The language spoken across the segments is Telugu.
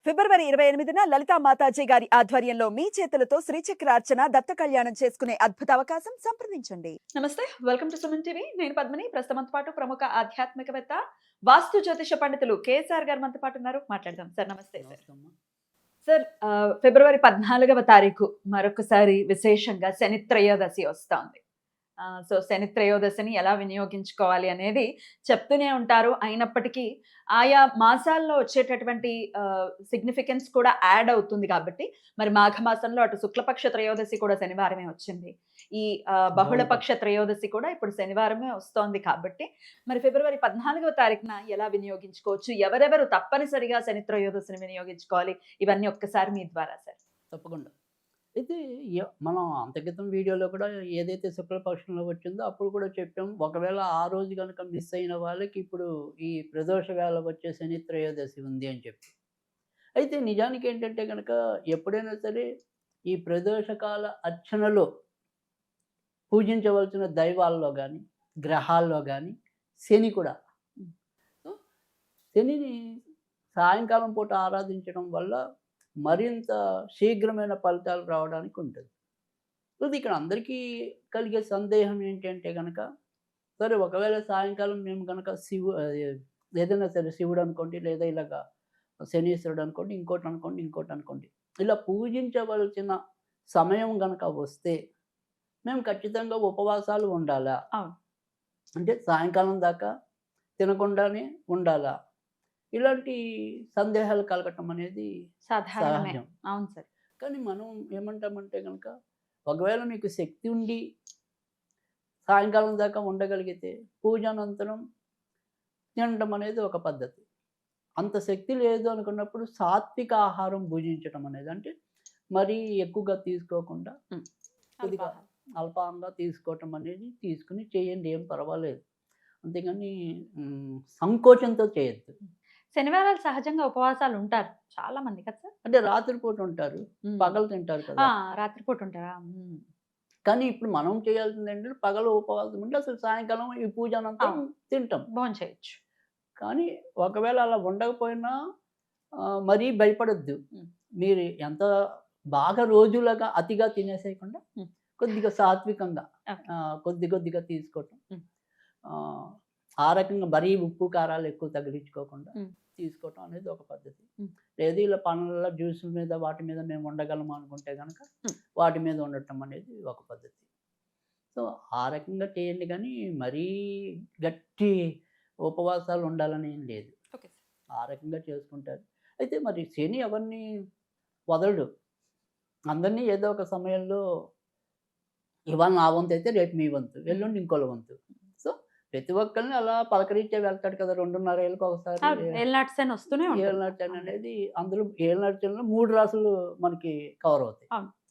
ఫిబ్రవరి 28న లలితా మాతాజీ గారి ఆధ్వర్యంలో మీ చేతులతో శ్రీచక్రార్చన దత్త కళ్యాణం చేసుకునే అద్భుత అవకాశం సంప్రదించండి. నమస్తే, వెల్కమ్ టు సుమన్ టీవీ. నేను పద్మిని. ప్రస్తుతంతో పాటు ప్రముఖ ఆధ్యాత్మికవేత్త, వాస్తు జ్యోతిష పండితులు కేఎస్ఆర్ గారు మనతో పాటు ఉన్నారు. మాట్లాడదాం సార్. నమస్తే సార్. సార్, ఫిబ్రవరి 14వ తారీఖు మరొకసారి విశేషంగా శని త్రయోదశి వస్తోంది. సో శని త్రయోదశిని ఎలా వినియోగించుకోవాలి అనేది చెప్తూనే ఉంటారు. అయినప్పటికీ ఆయా మాసాల్లో వచ్చేటటువంటి సిగ్నిఫికెన్స్ కూడా యాడ్ అవుతుంది కాబట్టి, మరి మాఘమాసంలో అటు శుక్లపక్ష త్రయోదశి కూడా శనివారమే వచ్చింది. ఈ బహుళపక్ష త్రయోదశి కూడా ఇప్పుడు శనివారమే వస్తోంది కాబట్టి, మరి ఫిబ్రవరి 14వ తారీఖున ఎలా వినియోగించుకోవచ్చు, ఎవరెవరు తప్పనిసరిగా శని త్రయోదశిని వినియోగించుకోవాలి, ఇవన్నీ ఒక్కసారి మీ ద్వారా సార్. తప్పకుండా. అయితే మనం అంతక్రితం వీడియోలో కూడా ఏదైతే శుక్లపక్షంలో వచ్చిందో అప్పుడు కూడా చెప్పాం. ఒకవేళ ఆ రోజు కనుక మిస్ అయిన వాళ్ళకి ఇప్పుడు ఈ ప్రదోష వేళ వచ్చే శని త్రయోదశి ఉంది అని చెప్పి. అయితే నిజానికి ఏంటంటే కనుక ఎప్పుడైనా సరే ఈ ప్రదోషకాల అర్చనలో పూజించవలసిన దైవాల్లో కానీ, గ్రహాల్లో కానీ శని కూడా. సో శనిని సాయంకాలం పూట ఆరాధించడం వల్ల మరింత శీఘ్రమైన ఫలితాలు రావడానికి ఉంటుంది. ఇది ఇక్కడ అందరికీ కలిగే సందేహం ఏంటంటే కనుక, సరే ఒకవేళ సాయంకాలం మేము కనుక ఏదైనా సరే శివుడు అనుకోండి, లేదా ఇలాగా శనీశ్వరుడు అనుకోండి, ఇంకోటి అనుకోండి, ఇలా పూజించవలసిన సమయం కనుక వస్తే మేము ఖచ్చితంగా ఉపవాసాలు ఉండాలా? అంటే సాయంకాలం దాకా తినకుండానే ఉండాలా? ఇలాంటి సందేహాలు కలగటం అనేది సహజం. అవును సార్. కానీ మనం ఏమంటామంటే కనుక, ఒకవేళ మీకు శక్తి ఉండి సాయంకాలం దాకా ఉండగలిగితే పూజానంతరం తినడం అనేది ఒక పద్ధతి. అంత శక్తి లేదు అనుకున్నప్పుడు సాత్విక ఆహారం భుజించడం అనేది, అంటే మరీ ఎక్కువగా తీసుకోకుండా కొద్దిగా అల్పంగా తీసుకోవటం అనేది తీసుకుని చేయండి, ఏం పర్వాలేదు. అంతేగాని సంకోచంతో చేయొద్దు. శనివారాలు సహజంగా ఉపవాసాలు ఉంటారు చాలా మంది కదా సార్. అంటే రాత్రిపూట ఉంటారు, పగలు తింటారు కదా. రాత్రిపూట ఉంటారా? కానీ ఇప్పుడు మనం చేయాల్సింది ఏంటంటే పగలు ఉపవాసం ఉంటే అసలు సాయంకాలం ఈ పూజ అనంతరం తింటాం, భోంచేయచ్చు. కానీ ఒకవేళ అలా ఉండకపోయినా మరీ భయపడొద్దు. మీరు ఎంత బాగా రోజులుగా అతిగా తినేసేయకుండా కొద్దిగా సాత్వికంగా కొద్దిగా తీసుకోవటం, ఆ రకంగా మరీ ఉప్పు కారాలు ఎక్కువ తగిలించుకోకుండా తీసుకోవటం అనేది ఒక పద్ధతి. లేదు ఇలా పండ్ల జ్యూసుల మీద వాటి మీద మేము ఉండగలము అనుకుంటే కనుక వాటి మీద ఉండటం అనేది ఒక పద్ధతి. సో ఆ రకంగా చేయండి, కానీ మరీ గట్టి ఉపవాసాలు ఉండాలని ఏం లేదు. ఆ రకంగా చేసుకుంటారు. అయితే మరి శని ఎవరిని వదలడు, అందరినీ ఏదో ఒక సమయంలో ఇవాళ నా వంతు అయితే రేపు మీ వంతు, ఎల్లుండి ఇంకోళ్ళ వంతు. సో ప్రతి ఒక్కరిని అలా పలకరించే వెళ్తాడు కదా. 2.5 ఏళ్ళకి ఒకసారి ఏళ్ళనాటి అనేది, అందులో ఏళ్ళనాటిలో 3 రాసులు మనకి కవర్ అవుతాయి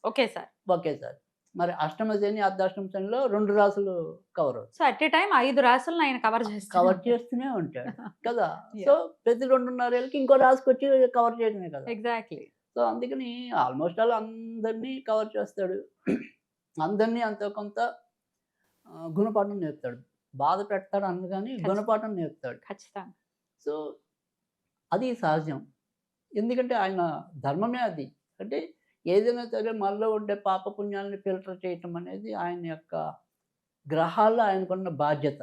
ఒకేసారి. మరి అష్టమ శని, అర్ధాష్టమ శనిలో 2 రాసులు కవర్ అవుతాయి. సో అట్ ఏ టైం 5 రాసులను ఆయన కవర్ చేస్తూనే ఉంటాడు కదా. సో ప్రతి 2.5 ఏళ్ళకి ఇంకో రాసుకి వచ్చి కవర్ చేయడమే కదా. ఎగ్జాక్ట్లీ. సో అందుకని ఆల్మోస్ట్ ఆల్ అందరినీ కవర్ చేస్తాడు, అందరినీ అంత కొంత గుణపాఠం నేర్పుతాడు. బాధ పెడతాడు అందుకని గుణపాఠం నేర్పుతాడు ఖచ్చితంగా. సో అది సహజం, ఎందుకంటే ఆయన ధర్మమే అది. అంటే ఏదైనా సరే మనలో ఉండే పాపపుణ్యాలని ఫిల్టర్ చేయటం అనేది ఆయన యొక్క గ్రహాల్లో ఆయనకున్న బాధ్యత.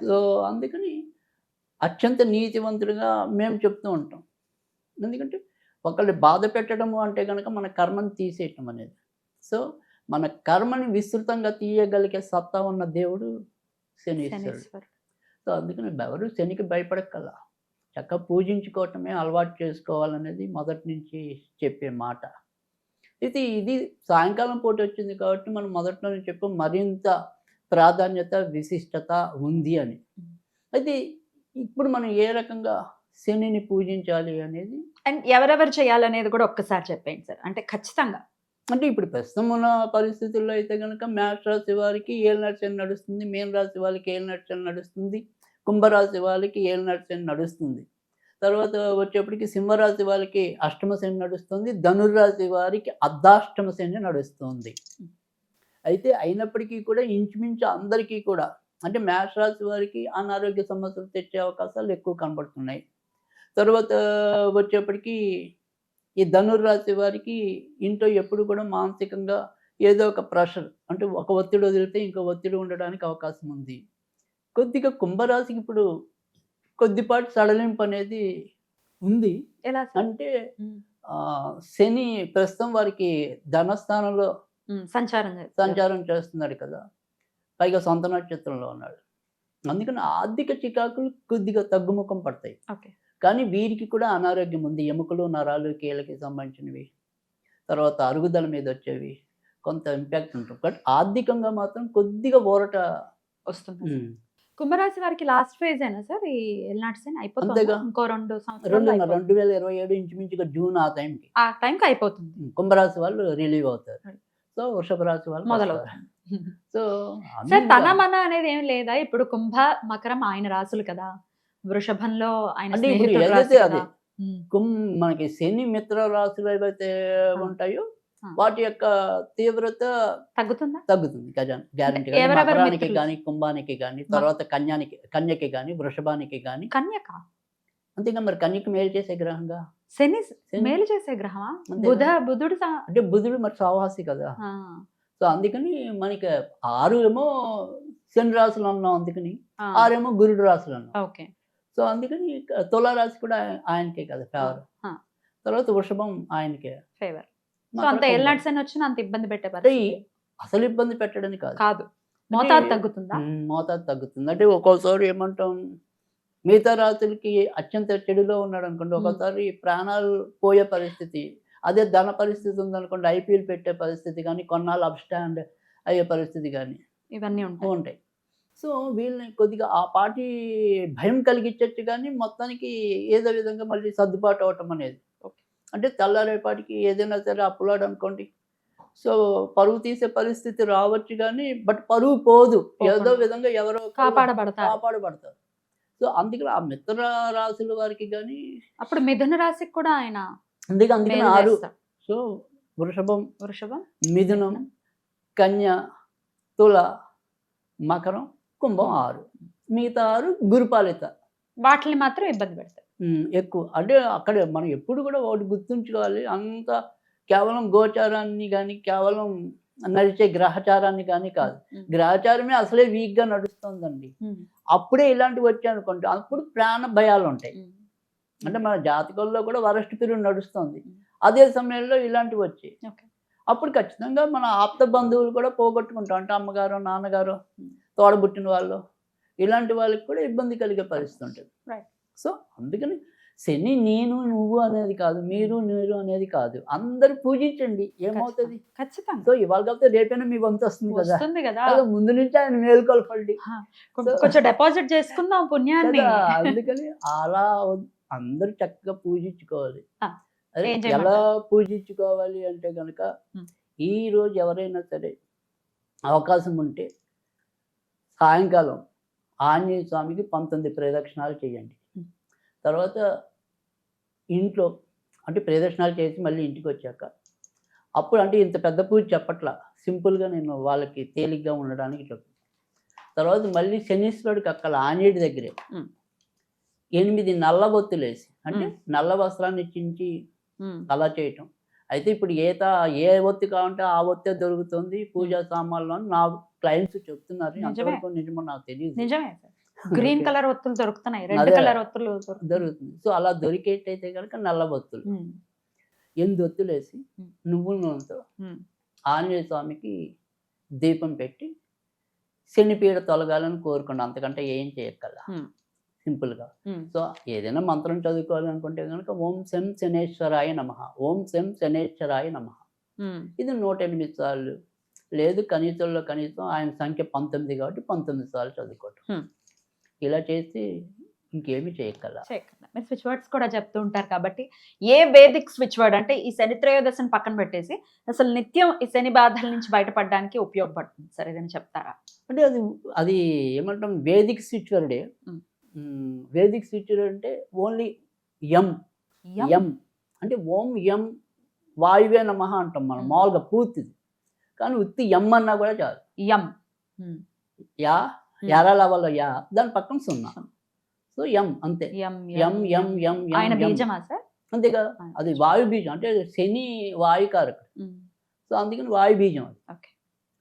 సో అందుకని అత్యంత నీతివంతుడిగా మేము చెప్తూ ఉంటాం. ఎందుకంటే ఒకళ్ళు బాధ పెట్టడము అంటే కనుక మన కర్మని తీసేయటం అనేది. సో మన కర్మని విస్తృతంగా తీయగలిగే సత్తా ఉన్న దేవుడు శనీశ్వరుడు. సో అందుకని ఎవరు శనికి భయపడక్కల, చక్కగా పూజించుకోవటమే అలవాటు చేసుకోవాలనేది మొదటి నుంచి చెప్పే మాట. అయితే ఇది సాయంకాలం పూట వచ్చింది కాబట్టి మనం మొదట్లోనే చెప్పాం మరింత ప్రాధాన్యత, విశిష్టత ఉంది అని. అయితే ఇప్పుడు మనం ఏ రకంగా శనిని పూజించాలి అనేది, అండ్ ఎవరెవరు చేయాలనేది కూడా ఒక్కసారి చెప్పండి సార్. అంటే ఖచ్చితంగా, అంటే ఇప్పుడు ప్రస్తుతం ఉన్న పరిస్థితుల్లో అయితే కనుక మేష రాశి వారికి ఏలినాటి శని నడుస్తుంది, మీన రాశి వాళ్ళకి ఏలినాటి శని నడుస్తుంది, కుంభరాశి వాళ్ళకి ఏలినాటి శని నడుస్తుంది. తర్వాత వచ్చేప్పటికి సింహరాశి వాళ్ళకి అష్టమ శని నడుస్తుంది, ధనుర్రాశి వారికి అర్ధాష్టమ శని నడుస్తుంది. అయితే అయినప్పటికీ కూడా ఇంచుమించు అందరికీ కూడా, అంటే మేష రాశి వారికి అనారోగ్య సమస్యలు తెచ్చే అవకాశాలు ఎక్కువ కనబడుతున్నాయి. తర్వాత వచ్చేప్పటికి ఈ ధనుర్రాశి వారికి ఇంట్లో ఎప్పుడు కూడా మానసికంగా ఏదో ఒక ప్రెషర్, అంటే ఒక ఒత్తిడి వదిలితే ఇంకో ఒత్తిడి ఉండడానికి అవకాశం ఉంది. కొద్దిగా కుంభరాశికి ఇప్పుడు కొద్దిపాటి సడలింపు అనేది ఉంది. ఎలా సార్? అంటే శని ప్రస్తుతం వారికి ధనస్థానంలో సంచారం సంచారం చేస్తున్నాడు కదా, పైగా సొంత నక్షత్రంలో ఉన్నాడు. అందుకని ఆర్థిక చికాకులు కొద్దిగా తగ్గుముఖం పడతాయి. ఓకే. కానీ వీరికి కూడా అనారోగ్యం ఉంది. ఎముకలు, నరాలు, కీళ్ళకి సంబంధించినవి, తర్వాత అరుగుదల మీద వచ్చేవి కొంత ఇంపాక్ట్ ఉంటుంది. బట్ ఆర్థికంగా మాత్రం కొద్దిగా ఊరట వస్తుంది. కుంభరాశి వారికి లాస్ట్ ఫేజ్ అయినా సార్ ఈ ఎల్నాటి శని అయిపోతుంది. అంతేగా. ఇంకో 2 సంవత్సరాలు 2027 ఇంచుమించుగా జూన్ ఆ టైంకి ఆ టైంకి అయిపోతుంది. కుంభరాశి వాళ్ళు రిలీవ్ అవుతారు. Right. సో వృషభ రాశి వాళ్ళు మొదలవుతుంది. సో సార్ తన మన అనేది ఏం లేదా? ఇప్పుడు కుంభ మకరం ఆయన రాసులు కదా, వృషభంలో ఆయన అంటే ఇప్పుడు స్నేహితుడు ఏదైతే రాశి అది కదా. మనకి శని మిత్ర రాశులు ఏవైతే ఉంటాయో వాటి యొక్క తీవ్రత తగ్గుతుందా? తగ్గుతుంది గ్యారంటీ. ఎవరెవరు మకరానికి మిత్రులు? కానీ, కుంభానికి కానీ, తర్వాత కన్యకి కానీ, వృషభానికి కానీ. కన్యక అంతేగా మరి కన్యకి మేలు చేసే గ్రహంగా శని శని. మేలు చేసే గ్రహమా? అంతేగా. బుధుడు అంటే బుధుడు మరి సాహసి కదా. సో అందుకని మనకి 6 ఏమో శని రాశులు అన్నాం, అందుకని 6 ఏమో గురుడు రాశులు అన్నాం. ఓకే. సో అందుకని తులా రాశి కూడా ఆయనకే కదా ఫేవర్. తర్వాత వృషభం ఆయనకే ఫేవర్. సో మకర అంత కుంభం. ఎల్నాటి శని వచ్చిన అంత ఇబ్బంది పెట్టే అంటే పరిస్థితి అసలు ఇబ్బంది పెట్టడానికి కాదు, కాదు. మోతాదు తగ్గుతుందా? మోతాదు తగ్గుతుంది. అంటే ఒక్కోసారి ఏమంటాం, మిగతా రాత్రులకి అత్యంత చెడులో ఉన్నాడు అనుకోండి, ఒక్కోసారి ప్రాణాలు పోయే పరిస్థితి. అదే ధన పరిస్థితి ఉందనుకోండి, ఐపీఎల్ పెట్టే పరిస్థితి కానీ, కొన్నాళ్ళు అప్స్టాండ్ అయ్యే పరిస్థితి కానీ ఇవన్నీ ఉంటాయి. ఉంటాయి. సో వీళ్ళని కొద్దిగా ఆ పాటి భయం కలిగించవచ్చు, కానీ మొత్తానికి ఏదో విధంగా మళ్ళీ సర్దుబాటు అవటం అనేది. అంటే తెల్లారేపాటికి ఏదైనా సరే అప్పులాడు అనుకోండి, సో పరువు తీసే పరిస్థితి రావచ్చు, కానీ బట్ పరువు పోదు. ఏదో విధంగా ఎవరో కాపాడబడతారు. సో అందుకని ఆ మిత్ర రాశుల వారికి కానీ, అప్పుడు మిథున రాశికి కూడా ఆయన అందుకని మేలు 6. చేస్తాడు. సో వృషభం, మిథునం, మిథునం, కన్య, తుల, మకరం, కుంభం 6. మిగతా 6 గురుపాలిత. వాటిని మాత్రం ఇబ్బంది పెడతారు ఎక్కువ. అంటే అక్కడ మనం ఎప్పుడు కూడా ఒకటి గుర్తుంచుకోవాలి, అంత కేవలం గోచారాన్ని కానీ, కేవలం నడిచే గ్రహచారాన్ని కానీ కాదు. గ్రహచారమే అసలే వీక్గా నడుస్తుందండి. అప్పుడే ఇలాంటివి వచ్చాయి అనుకోండి, అప్పుడు ప్రాణ భయాలు ఉంటాయి. అంటే మన జాతకంలో కూడా వరస్ట్ పీరియడ్ నడుస్తుంది, అదే సమయంలో ఇలాంటివి వచ్చాయి. అప్పుడు ఖచ్చితంగా మన ఆప్త బంధువులు కూడా పోగొట్టుకుంటాం. అంటే అమ్మగారు, నాన్నగారు, తోడబుట్టిన వాళ్ళు, ఇలాంటి వాళ్ళకి కూడా ఇబ్బంది కలిగే పరిస్థితి ఉంటుంది. సో అందుకని శని నేను నువ్వు అనేది కాదు, మీరు నీరు అనేది కాదు, అందరు పూజించండి, ఏమవుతుంది ఖచ్చితంగా. సో ఇవాళ కాకపోతే రేపైనా మీ వంతు వస్తుంది కదా, ముందు నుంచి ఆయన మేలుకొల్పండి, కొంచెం డిపాజిట్ చేసుకుందాం పుణ్యాన్ని. అందుకని అలా అందరూ చక్కగా పూజించుకోవాలి. అదే ఏం చేయమంటారు? ఎలా పూజించుకోవాలి అంటే కనుక, ఈ రోజు ఎవరైనా సరే అవకాశం ఉంటే సాయంకాలం ఆంజనేయ స్వామికి 19 ప్రదక్షిణాలు చేయండి. తర్వాత ఇంట్లో అంటే ప్రదక్షిణాలు చేసి మళ్ళీ ఇంటికి వచ్చాక, అప్పుడు అంటే ఇంత పెద్ద పూజ చెప్పట్లా, సింపుల్గా నేను వాళ్ళకి తేలిగ్గా ఉండడానికి చెప్తాను. తర్వాత మళ్ళీ శనీశ్వరుడికి అక్కడ ఆంజనేయుడి దగ్గరే 8 నల్ల బొత్తులు వేసి, అంటే నల్ల వస్త్రాన్ని చించి అలా చేయటం. అయితే ఇప్పుడు ఏ ఒత్తి కావాలంటే ఆ ఒత్తే దొరుకుతుంది పూజా సామాన్లు, నా క్లయింట్స్ చెప్తున్నారు. ఎంతవరకు నిజమో నాకు తెలియదు. నిజమే. గ్రీన్ కలర్ ఒత్తులు దొరుకుతున్నాయి, రెడ్ అదే. కలర్ ఒత్తులు దొరుకుతుంది. సో అలా దొరికేటైతే కనుక నల్ల బొత్తులు 8 ఒత్తులు వేసి నువ్వుల నూనెతో ఆంజనేయ స్వామికి దీపం పెట్టి శనిపీడ తొలగాలని కోరుకోండి. అంతకంటే ఏం చేయక్కల, సింపుల్గా. సో ఏదైనా మంత్రం చదువుకోవాలనుకుంటే కనుక ఓం శం శనేశ్వరాయ నమః, ఓం శం శనేశ్వరాయ నమః, ఇది 108 సార్లు, లేదు కనీసంలో కనీసం ఆయన సంఖ్య 19 కాబట్టి 19 సార్లు చదువుకోవటం. ఇలా చేసి ఇంకేమి చేయక్కల. మీరు స్విచ్ వర్డ్స్ కూడా చెప్తూ ఉంటారు కాబట్టి, ఏ వేదిక్ స్విచ్ వర్డ్ అంటే ఈ శని త్రయోదశిని పక్కన పెట్టేసి అసలు నిత్యం ఈ శని బాధల నుంచి బయటపడడానికి ఉపయోగపడుతుంది సార్, ఏదైనా చెప్తారా? అంటే అది ఏమంటాం, వేదిక్ స్విచ్ వర్డే. వేదిక్ స్విచ్ వర్డ్ అంటే ఓన్లీ యం అంటే ఓం యం వాయువే నమః అంటాం మనం మామూలుగా పూర్తిది. కానీ ఉత్తి యం అన్నా కూడా చాలు. యం యారాల వల్ల యా, దాని పక్కన 0. సో ఎం అంతే. యం ఎం ఎం ఎం ఎం ఆయన ఎం. బీజమా సార్? అంతే కదా, ఆయన అది బీజం. వాయు బీజం అంటే శని వాయుకారకుడు. సో అందుకని వాయు బీజం అది. ఓకే.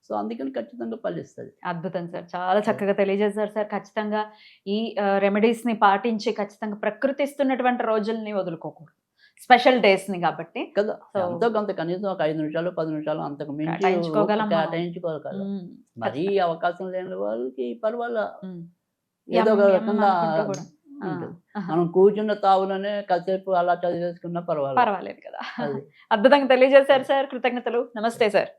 సో అందుకని ఖచ్చితంగా ఫలిస్తుంది. అద్భుతం సార్, చాలా చక్కగా తెలియజేశారు సార్. ఖచ్చితంగా ఈ రెమెడీస్ ని పాటించి ఖచ్చితంగా ప్రకృతి ఇస్తున్నటువంటి రోజుల్ని వదులుకోకూడదు, స్పెషల్ డేస్ ని కాబట్టి. కదా, So- ఎంతో కొంత కనీసం ఒక 5 నిమిషాలు 10 నిమిషాలు అంతకు మించి కేటాయించుకోగలం మనం. కేటాయించుకోగలం. మ్మ్. మరీ అవకాశం లేని వాళ్ళకి పర్వాలా, మ్మ్. ఏదో ఒక యమ్ యమ్ రకంగా అనుకుంటూ కూడా. ఆ, ఉంటుంది. ఆహా. మనం కూర్చున్న తావులోనే కాసేపు అలా చదివేసుకున్నా పర్వాలేదు. పర్వాలేదు కదా. అది అద్భుతంగా తెలియజేశారు సార్, కృతజ్ఞతలు. నమస్తే సార్.